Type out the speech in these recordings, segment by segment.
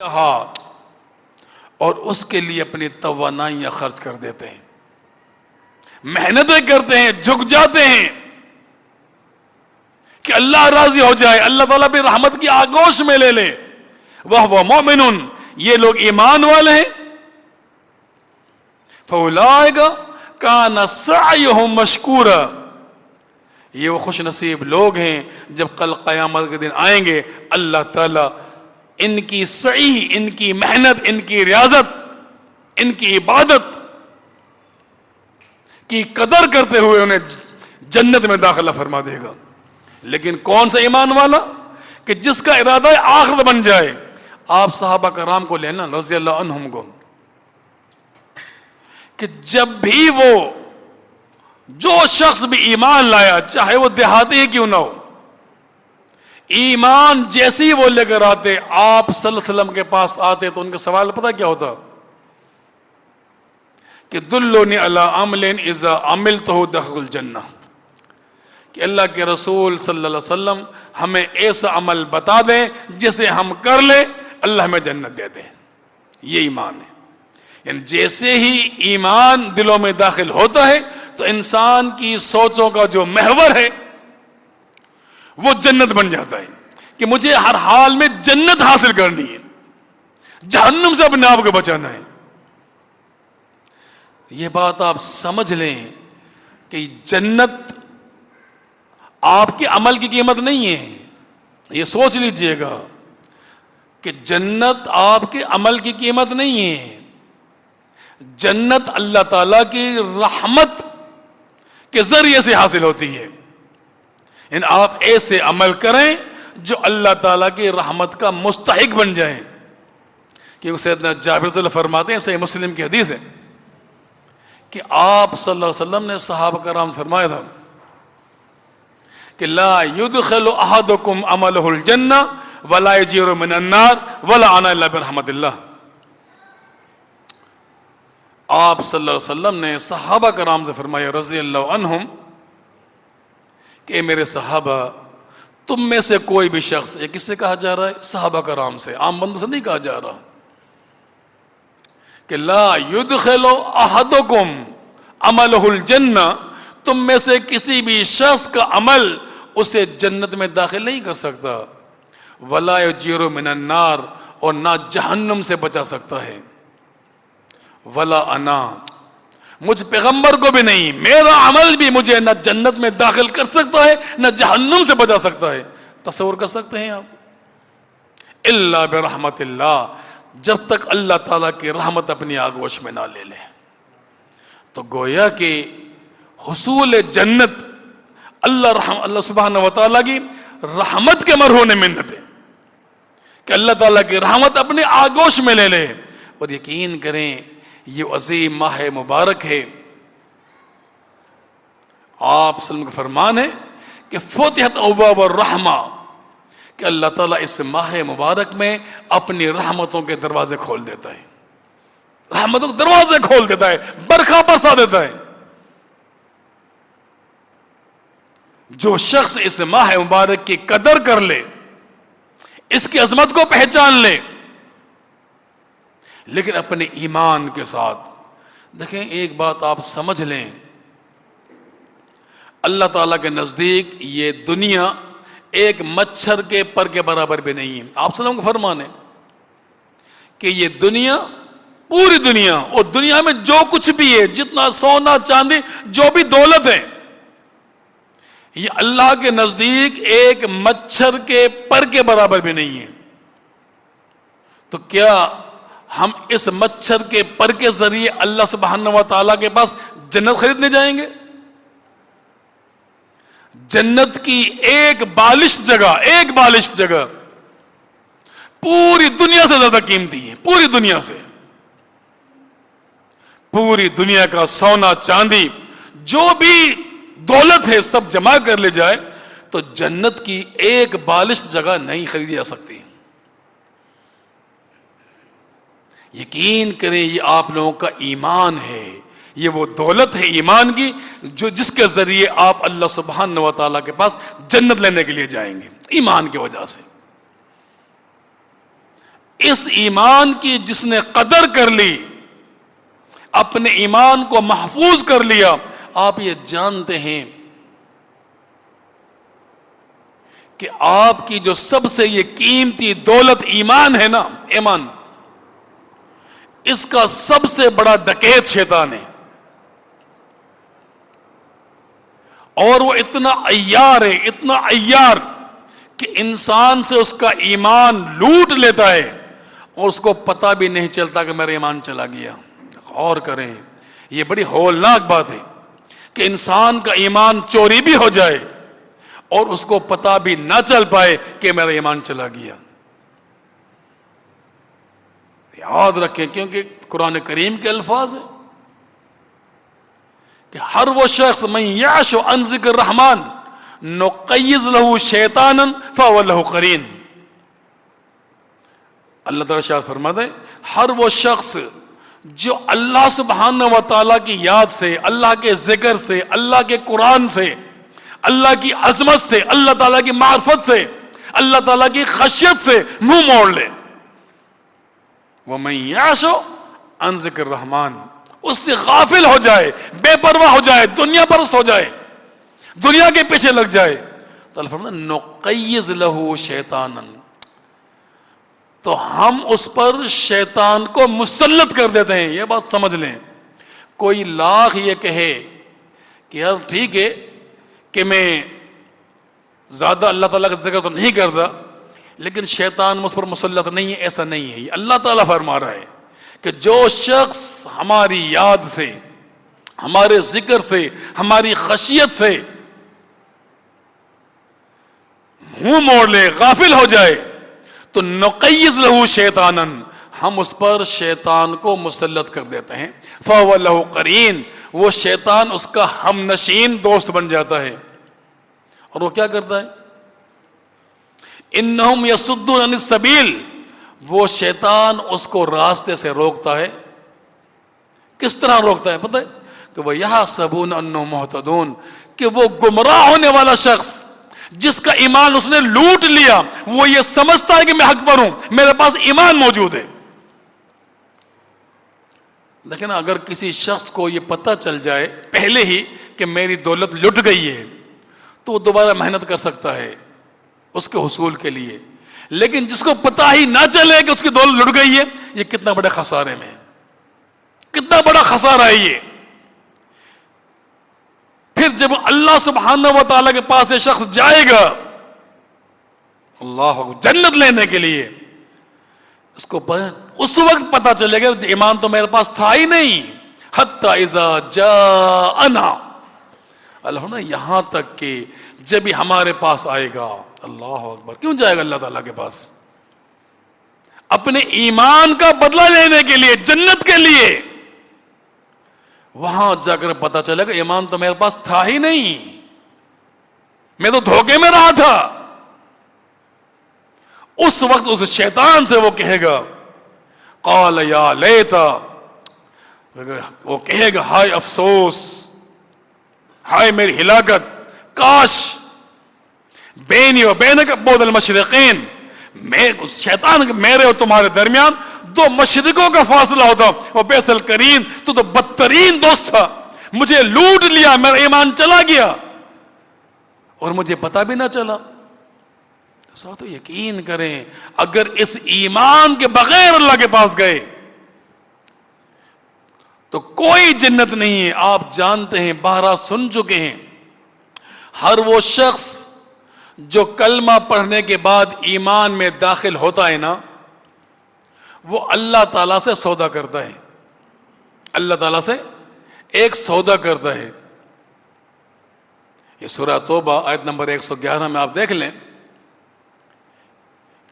ہاں، اور اس کے لیے اپنی توانائیاں خرچ کر دیتے ہیں، محنتیں کرتے ہیں، جھک جاتے ہیں کہ اللہ راضی ہو جائے، اللہ تعالیٰ بھی رحمت کی آگوش میں لے لے۔ وَهُوَ مُؤْمِنٌ، یہ لوگ ایمان والے ہیں۔ فَأُولَٰئِكَ كَانَ سَعْيُهُم مَّشْكُورًا، یہ وہ خوش نصیب لوگ ہیں جب کل قیامت کے دن آئیں گے، اللہ تعالیٰ ان کی سعی، ان کی محنت، ان کی ریاضت، ان کی عبادت کی قدر کرتے ہوئے انہیں جنت میں داخلہ فرما دے گا۔ لیکن کون سا ایمان والا؟ کہ جس کا ارادہ آخرت بن جائے۔ آپ صحابہ کرام کو لینا رضی اللہ عنہم کو، کہ جب بھی وہ جو شخص بھی ایمان لایا، چاہے وہ دیہاتی ہی کیوں نہ ہو، ایمان جیسی وہ لے کر آتے، آپ صلی اللہ علیہ وسلم کے پاس آتے تو ان کا سوال پتہ کیا ہوتا؟ کہ دلونی علی عمل اذا عملتہ دخل الجنہ، کہ اللہ کے رسول صلی اللہ علیہ وسلم ہمیں ایسا عمل بتا دیں جسے ہم کر لیں اللہ ہمیں جنت دے دیں۔ یہ ایمان ہے، یعنی جیسے ہی ایمان دلوں میں داخل ہوتا ہے تو انسان کی سوچوں کا جو محور ہے وہ جنت بن جاتا ہے، کہ مجھے ہر حال میں جنت حاصل کرنی ہے، جہنم سے اپنے آپ کو بچانا ہے۔ یہ بات آپ سمجھ لیں کہ جنت آپ کے عمل کی قیمت نہیں ہے، یہ سوچ لیجئے گا کہ جنت آپ کے عمل کی قیمت نہیں ہے، جنت اللہ تعالیٰ کی رحمت کے ذریعے سے حاصل ہوتی ہے۔ یعنی آپ ایسے عمل کریں جو اللہ تعالیٰ کی رحمت کا مستحق بن جائیں، کیونکہ سیدنا جابر رضی اللہ فرماتے ہیں، صحیح مسلم کی حدیث ہے، کہ آپ صلی اللہ علیہ وسلم نے صحابہ کرام سے فرمایا تھا کہ لا يدخل احدکم عملہ الجنہ ولا یجیر من النار ولا انا الا برحمت اللہ۔ آپ صلی اللہ علیہ وسلم نے صحابہ کرام سے فرمایا رضی اللہ عنہم کہ میرے صحابہ، تم میں سے کوئی بھی شخص، یہ کس سے کہا جا رہا ہے؟ صحابہ کرام سے، عام بندوں سے نہیں کہا جا رہا، کہ لا يدخل احدکم عملہ الجنہ، تم میں سے کسی بھی شخص کا عمل اسے جنت میں داخل نہیں کر سکتا، ولا یجیر من النار، اور نہ جہنم سے بچا سکتا ہے، ولا انا، مجھ پیغمبر کو بھی نہیں، میرا عمل بھی مجھے نہ جنت میں داخل کر سکتا ہے نہ جہنم سے بچا سکتا ہے۔ تصور کر سکتے ہیں آپ؟ الا برحمت اللہ، جب تک اللہ تعالیٰ کی رحمت اپنی آغوش میں نہ لے لیں۔ تو گویا کہ حصول جنت اللہ سبحانہ و تعالیٰ کی رحمت کے مرہون منت ہے، کہ اللہ تعالیٰ کی رحمت اپنے آغوش میں لے لے۔ اور یقین کریں یہ عظیم ماہ مبارک ہے، آپ صلی اللہ علیہ وسلم کا فرمان ہے کہ فتحت ابواب الرحمہ، کہ اللہ تعالیٰ اس ماہ مبارک میں اپنی رحمتوں کے دروازے کھول دیتا ہے، رحمتوں کے دروازے کھول دیتا ہے، برکھا برسا دیتا ہے۔ جو شخص اس ماہ مبارک کی قدر کر لے، اس کی عظمت کو پہچان لے، لیکن اپنے ایمان کے ساتھ، دیکھیں ایک بات آپ سمجھ لیں، اللہ تعالیٰ کے نزدیک یہ دنیا ایک مچھر کے پر کے برابر بھی نہیں ہے۔ آپ صلی اللہ علیہ وسلم کا فرمان ہے کہ یہ دنیا، پوری دنیا، اور دنیا میں جو کچھ بھی ہے، جتنا سونا چاندی، جو بھی دولت ہے، یہ اللہ کے نزدیک ایک مچھر کے پر کے برابر بھی نہیں ہے۔ تو کیا ہم اس مچھر کے پر کے ذریعے اللہ سبحانہ و تعالیٰ کے پاس جنت خریدنے جائیں گے؟ جنت کی ایک بالش جگہ پوری دنیا سے زیادہ قیمتی ہے، پوری دنیا سے، پوری دنیا کا سونا چاندی جو بھی دولت ہے سب جمع کر لے جائے تو جنت کی ایک بالش جگہ نہیں خریدی جا سکتی۔ یقین کریں یہ آپ لوگوں کا ایمان ہے، یہ وہ دولت ہے ایمان کی جس کے ذریعے آپ اللہ سبحانہ و تعالیٰ کے پاس جنت لینے کے لیے جائیں گے، ایمان کی وجہ سے۔ اس ایمان کی جس نے قدر کر لی، اپنے ایمان کو محفوظ کر لیا، آپ یہ جانتے ہیں کہ آپ کی جو سب سے یہ قیمتی دولت ایمان ہے نا، ایمان، اس کا سب سے بڑا ڈکیت شیطان ہے، اور وہ اتنا عیار ہے، اتنا عیار کہ انسان سے اس کا ایمان لوٹ لیتا ہے اور اس کو پتہ بھی نہیں چلتا کہ میرا ایمان چلا گیا۔ غور کریں، یہ بڑی ہولناک بات ہے کہ انسان کا ایمان چوری بھی ہو جائے اور اس کو پتہ بھی نہ چل پائے کہ میرا ایمان چلا گیا۔ یاد رکھیں، کیونکہ قرآن کریم کے الفاظ ہیں کہ ہر وہ شخص من یعش عن ذکر الرحمن نقیض لہ شیطانا فہو لہ قرین۔ اللہ تعالیٰ شاید فرماتے ہیں ہر وہ شخص جو اللہ سبحانہ و تعالیٰ کی یاد سے، اللہ کے ذکر سے، اللہ کے قرآن سے، اللہ کی عظمت سے، اللہ تعالیٰ کی معرفت سے، اللہ تعالیٰ کی خشیت سے منہ موڑ لے، وَمَن يَعْشُ عَن ذِكْرِ الرَّحْمَنِ، اس سے غافل ہو جائے، بے پرواہ ہو جائے، دنیا پرست ہو جائے، دنیا کے پیچھے لگ جائے، تو اللہ فرماتا ہے نُقَيِّضْ لَهُ شَيْطَانًا، تو ہم اس پر شیطان کو مسلط کر دیتے ہیں۔ یہ بات سمجھ لیں، کوئی لاکھ یہ کہے کہ یار ٹھیک ہے کہ میں زیادہ اللہ تعالیٰ کا ذکر تو نہیں کرتا لیکن شیطان مجھ پر مسلط نہیں ہے، ایسا نہیں ہے۔ یہ اللہ تعالیٰ فرما رہا ہے کہ جو شخص ہماری یاد سے، ہمارے ذکر سے، ہماری خشیت سے منہ موڑ لے، غافل ہو جائے، تو نقیض لہو شیطانا، ہم اس پر شیطان کو مسلط کر دیتے ہیں، فہو لہ قرین، وہ شیطان اس کا ہم نشین دوست بن جاتا ہے، اور وہ کیا کرتا ہے؟ انہم یصدون عن السبیل، وہ شیطان اس کو راستے سے روکتا ہے۔ کس طرح روکتا ہے پتہ ہے؟ کہ وہ یحسبون انہم مہتدون، کہ وہ گمراہ ہونے والا شخص جس کا ایمان اس نے لوٹ لیا، وہ یہ سمجھتا ہے کہ میں حق پر ہوں، میرے پاس ایمان موجود ہے۔ لیکن اگر کسی شخص کو یہ پتہ چل جائے پہلے ہی کہ میری دولت لٹ گئی ہے تو وہ دوبارہ محنت کر سکتا ہے اس کے حصول کے لیے، لیکن جس کو پتہ ہی نہ چلے کہ اس کی دولت لٹ گئی ہے، یہ کتنا بڑے خسارے میں ہے، کتنا بڑا خسارہ ہے یہ۔ پھر جب اللہ سبحانہ و تعالیٰ کے پاس یہ شخص جائے گا اللہ جنت لینے کے لیے، اس کو اس وقت پتہ چلے گا ایمان تو میرے پاس تھا ہی نہیں، حتی اذا جاءنا، اللہ یہاں تک کہ جب ہی ہمارے پاس آئے گا۔ اللہ اکبر، کیوں جائے گا اللہ تعالیٰ کے پاس؟ اپنے ایمان کا بدلہ لینے کے لیے، جنت کے لیے۔ وہاں جا کر پتہ چلے گا ایمان تو میرے پاس تھا ہی نہیں، میں تو دھوکے میں رہا تھا۔ اس وقت اس شیطان سے وہ کہے گا قال یا لیتا، وہ کہے گا ہائے افسوس، ہائے میری ہلاکت، کاش بینی و بینک بعد المشرقین، میں شیطان میرے اور تمہارے درمیان دو مشرقوں کا فاصلہ ہوتا، وہ بیس القرین، تو بدترین دوست تھا، مجھے لوٹ لیا، میرا ایمان چلا گیا اور مجھے پتہ بھی نہ چلا۔ ساتھ یقین کریں اگر اس ایمان کے بغیر اللہ کے پاس گئے تو کوئی جنت نہیں ہے۔ آپ جانتے ہیں، بارہا سن چکے ہیں، ہر وہ شخص جو کلمہ پڑھنے کے بعد ایمان میں داخل ہوتا ہے نا، وہ اللہ تعالیٰ سے سودا کرتا ہے، اللہ تعالیٰ سے ایک سودا کرتا ہے۔ یہ سورہ توبہ آیت نمبر 111 میں آپ دیکھ لیں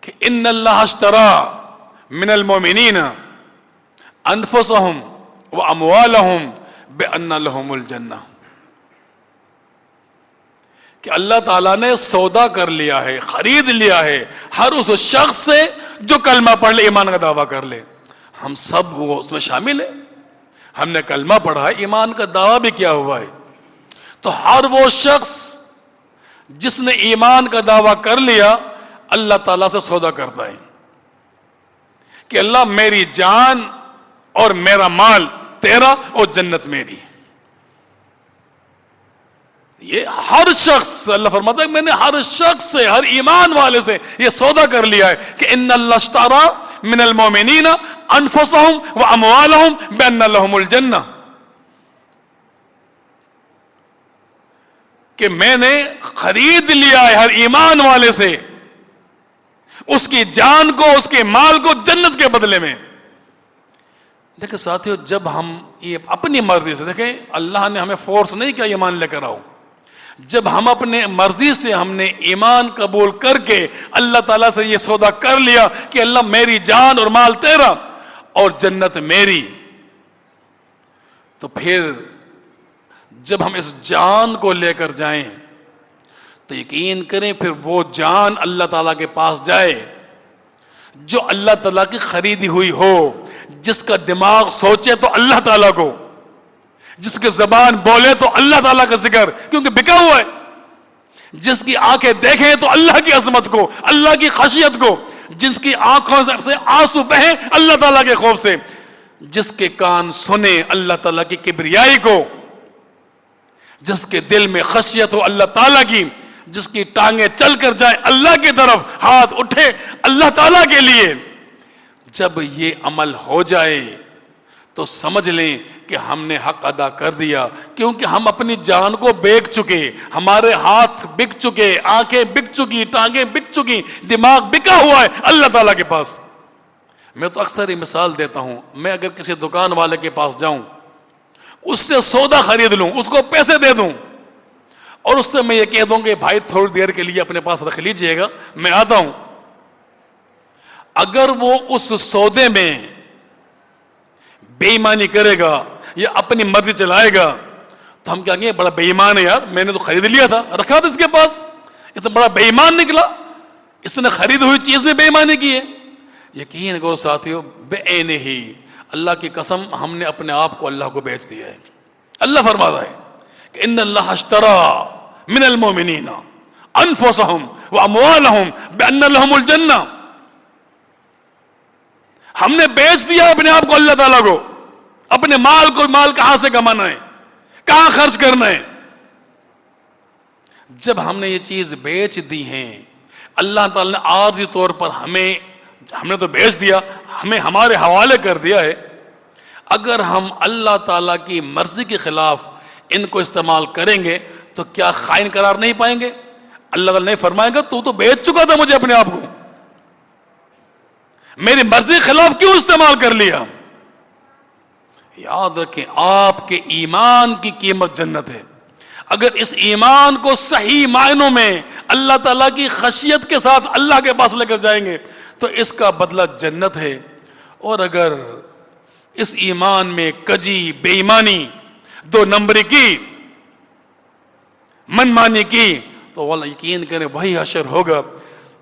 کہ ان اللہ اشترى من المؤمنین انفسهم واموالهم بان لهم الجنہ، کہ اللہ تعالیٰ نے سودا کر لیا ہے، خرید لیا ہے ہر اس شخص سے جو کلمہ پڑھ لے، ایمان کا دعویٰ کر لے۔ ہم سب وہ اس میں شامل ہیں، ہم نے کلمہ پڑھا ہے، ایمان کا دعویٰ بھی کیا ہوا ہے، تو ہر وہ شخص جس نے ایمان کا دعویٰ کر لیا اللہ تعالیٰ سے سودا کرتا ہے کہ اللہ میری جان اور میرا مال تیرا اور جنت میری. یہ ہر شخص، اللہ فرماتا ہے میں نے ہر شخص سے، ہر ایمان والے سے یہ سودا کر لیا ہے کہ ان اللہ اشترى من المؤمنین انفسهم واموالهم بان لهم الجنہ، کہ میں نے خرید لیا ہے ہر ایمان والے سے اس کی جان کو، اس کے مال کو جنت کے بدلے میں. دیکھیں ساتھیو، جب ہم یہ اپنی مرضی سے، دیکھیں اللہ نے ہمیں فورس نہیں کیا ایمان لے کر آؤ، جب ہم اپنے مرضی سے ہم نے ایمان قبول کر کے اللہ تعالیٰ سے یہ سودا کر لیا کہ اللہ میری جان اور مال تیرا اور جنت میری، تو پھر جب ہم اس جان کو لے کر جائیں تو یقین کریں پھر وہ جان اللہ تعالیٰ کے پاس جائے جو اللہ تعالیٰ کی خریدی ہوئی ہو، جس کا دماغ سوچے تو اللہ تعالیٰ کو، جس کی زبان بولے تو اللہ تعالیٰ کا ذکر کیونکہ بکا ہوا ہے، جس کی آنکھیں دیکھیں تو اللہ کی عظمت کو، اللہ کی خشیت کو، جس کی آنکھوں سے آنسو بہیں اللہ تعالیٰ کے خوف سے، جس کے کان سنے اللہ تعالیٰ کی کبریائی کو، جس کے دل میں خشیت ہو اللہ تعالیٰ کی، جس کی ٹانگیں چل کر جائیں اللہ کی طرف، ہاتھ اٹھے اللہ تعالیٰ کے لیے. جب یہ عمل ہو جائے تو سمجھ لیں کہ ہم نے حق ادا کر دیا، کیونکہ ہم اپنی جان کو بیچ چکے، ہمارے ہاتھ بک چکے، آنکھیں بک چکی، ٹانگیں بک چکی، دماغ بکا ہوا ہے اللہ تعالیٰ کے پاس. میں تو اکثر یہ مثال دیتا ہوں، میں اگر کسی دکان والے کے پاس جاؤں، اس سے سودا خرید لوں، اس کو پیسے دے دوں اور اس سے میں یہ کہہ دوں کہ بھائی تھوڑی دیر کے لیے اپنے پاس رکھ لیجئے گا میں آتا ہوں، اگر وہ اس سودے میں بے ایمانی کرے گا یا اپنی مرضی چلائے گا تو ہم کہیں گے بڑا بے ایمان ہے یار، میں نے تو خرید لیا تھا، رکھا تھا اس کے پاس، یہ تو بڑا بے ایمان نکلا، اس نے خرید ہوئی چیز میں بے ایمانی کی ہے. یقین کرو ساتھیو، بے عینہ ہی اللہ کی قسم ہم نے اپنے آپ کو اللہ کو بیچ دیا ہے. اللہ فرماتا ہے کہ ان اللہ اشترى من المؤمنین انفسهم واموالهم بان لهم الجنہ. ہم نے بیچ دیا اپنے آپ کو اللہ تعالیٰ کو، اپنے مال کو، مال کہاں سے کمانا ہے، کہاں خرچ کرنا ہے. جب ہم نے یہ چیز بیچ دی ہیں، اللہ تعالیٰ نے عارضی طور پر ہم نے تو بیچ دیا، ہمیں ہمارے حوالے کر دیا ہے. اگر ہم اللہ تعالیٰ کی مرضی کے خلاف ان کو استعمال کریں گے تو کیا خائن قرار نہیں پائیں گے؟ اللہ تعالیٰ نہیں فرمائے گا تو بیچ چکا تھا مجھے اپنے آپ کو، میری مرضی کے خلاف کیوں استعمال کر لیا؟ یاد رکھیں آپ کے ایمان کی قیمت جنت ہے. اگر اس ایمان کو صحیح معنوں میں اللہ تعالیٰ کی خشیت کے ساتھ اللہ کے پاس لے کر جائیں گے تو اس کا بدلہ جنت ہے. اور اگر اس ایمان میں کجی، بے ایمانی، دو نمبری کی، من مانی کی تو واللہ یقین کریں وہی حشر ہوگا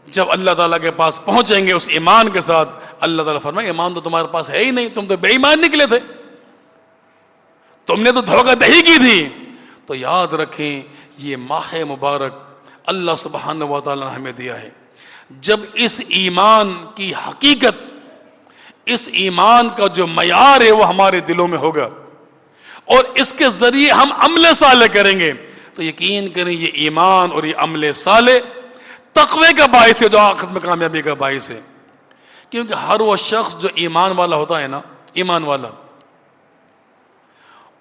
جب اللہ تعالیٰ کے پاس پہنچیں گے اس ایمان کے ساتھ. اللہ تعالیٰ فرمائے ایمان تو تمہارے پاس ہے ہی نہیں، تم تو بے ایمان نکلے تھے، تم نے تو دھوکہ دہی کی تھی. تو یاد رکھیں یہ ماہ مبارک اللہ سبحانہ و تعالیٰ نے ہمیں دیا ہے. جب اس ایمان کی حقیقت، اس ایمان کا جو معیار ہے وہ ہمارے دلوں میں ہوگا اور اس کے ذریعے ہم عمل صالح کریں گے تو یقین کریں یہ ایمان اور یہ عمل صالح تقوی کا باعث ہے، جو آخرت میں کامیابی کا باعث ہے. کیونکہ ہر وہ شخص جو ایمان والا ہوتا ہے نا، ایمان والا،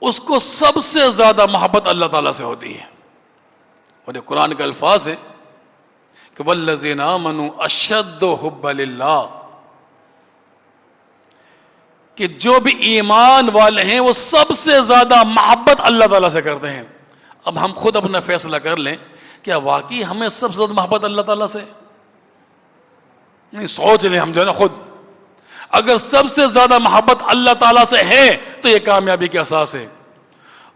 اس کو سب سے زیادہ محبت اللہ تعالیٰ سے ہوتی ہے. اور یہ قرآن کے الفاظ ہے کہ والذین آمنوا اشد حب للہ، کہ جو بھی ایمان والے ہیں وہ سب سے زیادہ محبت اللہ تعالیٰ سے کرتے ہیں. اب ہم خود اپنا فیصلہ کر لیں، کیا واقعی ہمیں سب سے زیادہ محبت اللہ تعالیٰ سے؟ نہیں، سوچ لیں ہم جو ہے نا خود، اگر سب سے زیادہ محبت اللہ تعالیٰ سے ہے تو یہ کامیابی کی اساس ہے.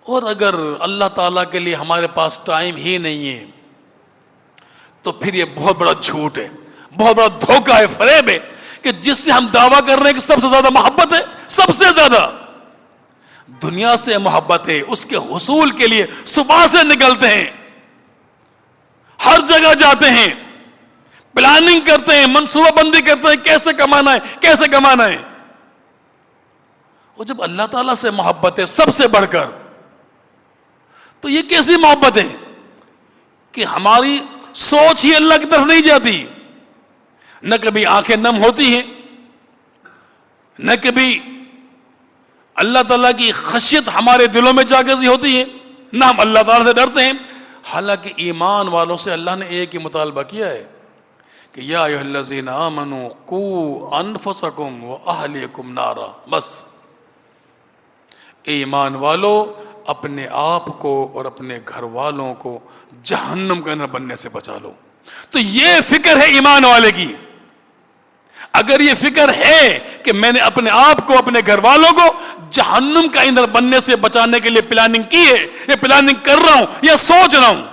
اور اگر اللہ تعالیٰ کے لیے ہمارے پاس ٹائم ہی نہیں ہے تو پھر یہ بہت بڑا جھوٹ ہے، بہت بڑا دھوکہ ہے، فریب ہے کہ جس سے ہم دعویٰ کر رہے ہیں کہ سب سے زیادہ محبت ہے، سب سے زیادہ دنیا سے محبت ہے، اس کے حصول کے لیے صبح سے نکلتے ہیں، ہر جگہ جاتے ہیں، پلاننگ کرتے ہیں، منصوبہ بندی کرتے ہیں کیسے کمانا ہے، کیسے کمانا ہے. اور جب اللہ تعالیٰ سے محبت ہے سب سے بڑھ کر، تو یہ کیسی محبت ہے کہ ہماری سوچ ہی اللہ کی طرف نہیں جاتی، نہ کبھی آنکھیں نم ہوتی ہیں، نہ کبھی اللہ تعالیٰ کی خشیت ہمارے دلوں میں جاگزی ہوتی ہے، نہ ہم اللہ تعالیٰ سے ڈرتے ہیں. حالانکہ ایمان والوں سے اللہ نے ایک ہی مطالبہ کیا ہے کہ یا ایھا الذین آمنوا قوا انفسکم واہلیکم نارا. بس ایمان والو اپنے آپ کو اور اپنے گھر والوں کو جہنم کے اندر بننے سے بچا لو. تو یہ فکر ہے ایمان والے کی. اگر یہ فکر ہے کہ میں نے اپنے آپ کو، اپنے گھر والوں کو جہنم کا ایندھن بننے سے بچانے کے لیے پلاننگ کی ہے، یہ پلاننگ کر رہا ہوں یا سوچ رہا ہوں،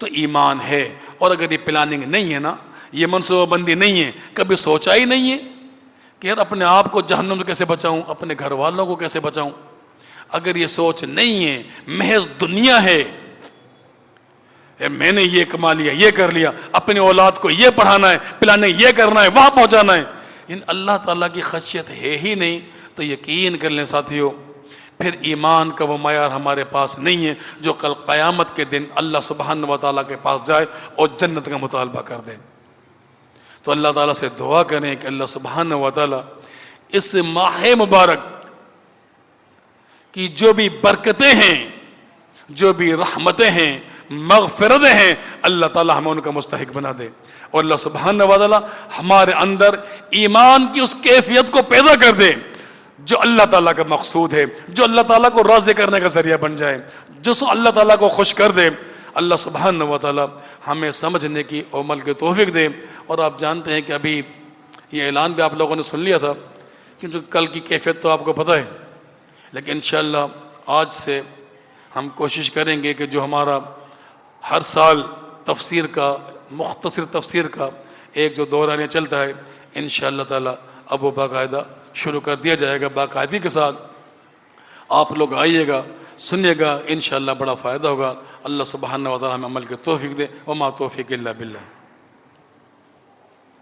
تو ایمان ہے. اور اگر یہ پلاننگ نہیں ہے نا، یہ منصوبہ بندی نہیں ہے، کبھی سوچا ہی نہیں ہے کہ یار اپنے آپ کو جہنم سے کیسے بچاؤں، اپنے گھر والوں کو کیسے بچاؤں، اگر یہ سوچ نہیں ہے، محض دنیا ہے، میں نے یہ کما لیا، یہ کر لیا، اپنے اولاد کو یہ پڑھانا ہے، پلاننگ یہ کرنا ہے، وہاں پہنچانا ہے، ان اللہ تعالیٰ کی خشیت ہے ہی نہیں، تو یقین کر لیں ساتھیو، پھر ایمان کا وہ معیار ہمارے پاس نہیں ہے جو کل قیامت کے دن اللہ سبحانہ و تعالیٰ کے پاس جائے اور جنت کا مطالبہ کر دے. تو اللہ تعالیٰ سے دعا کریں کہ اللہ سبحانہ و تعالیٰ اس ماہ مبارک کی جو بھی برکتیں ہیں، جو بھی رحمتیں ہیں، مغفرتیں ہیں، اللہ تعالیٰ ہمیں ان کا مستحق بنا دے. اور اللہ سبحانہ و تعالیٰ ہمارے اندر ایمان کی اس کیفیت کو پیدا کر دے جو اللہ تعالیٰ کا مقصود ہے، جو اللہ تعالیٰ کو راضی کرنے کا ذریعہ بن جائے، جس اللہ تعالیٰ کو خوش کر دے. اللہ سبحانہ و تعالیٰ ہمیں سمجھنے کی اور عمل کی توفیق دے. اور آپ جانتے ہیں کہ ابھی یہ اعلان بھی آپ لوگوں نے سن لیا تھا کہ جو کل کی کیفیت تو آپ کو پتہ ہے، لیکن انشاءاللہ آج سے ہم کوشش کریں گے کہ جو ہمارا ہر سال تفسیر کا، مختصر تفسیر کا ایک جو دورانیہ چلتا ہے، انشاءاللہ تعالیٰ اب وہ باقاعدہ شروع کر دیا جائے گا باقاعدگی کے ساتھ. آپ لوگ آئیے گا، سنیے گا، انشاءاللہ بڑا فائدہ ہوگا. اللہ سبحانہ و تعالیٰ ہمیں عمل کی توفیق دے. وما توفیق الا باللہ.